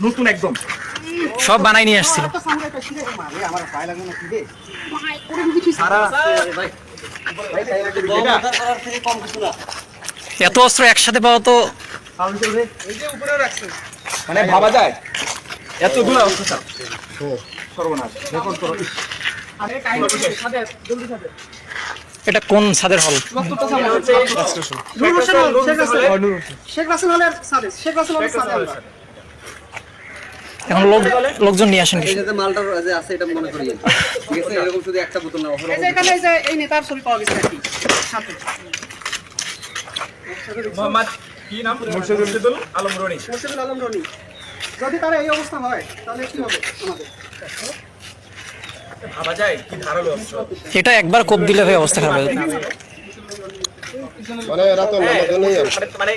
নতুন একদম সব বানাই নিয়ে আসছিল। এত অস্ত্র একসাথে পাওয়া তো মানে ভাবা যায় এতগুলো অবস্থা সর্বনাশ রেকর্ড করো। এটা কোন ছাদের হল? এখন লোকজন নিয়ে আসেন কিছু। মালটার যে আছে এটা মনে করি ঠিক আছে, এরকম শুধু একটা বোতল না, এখানে এই যে এই নেতার ছবি পাওয়া গেছে নাকি সাথে মোহাম্মদ কি নাম? মুর্শিদুল আলম রনি। মুর্শিদুল আলম রনি। যদি তার এই অবস্থা হয় তাহলে কি হবে আমাদের? ভাবা যায় কি ধারালো অস্ত্র। এটা একবার কোপ দিলে ভাই অবস্থা খারাপ হয়ে যাবে। মানে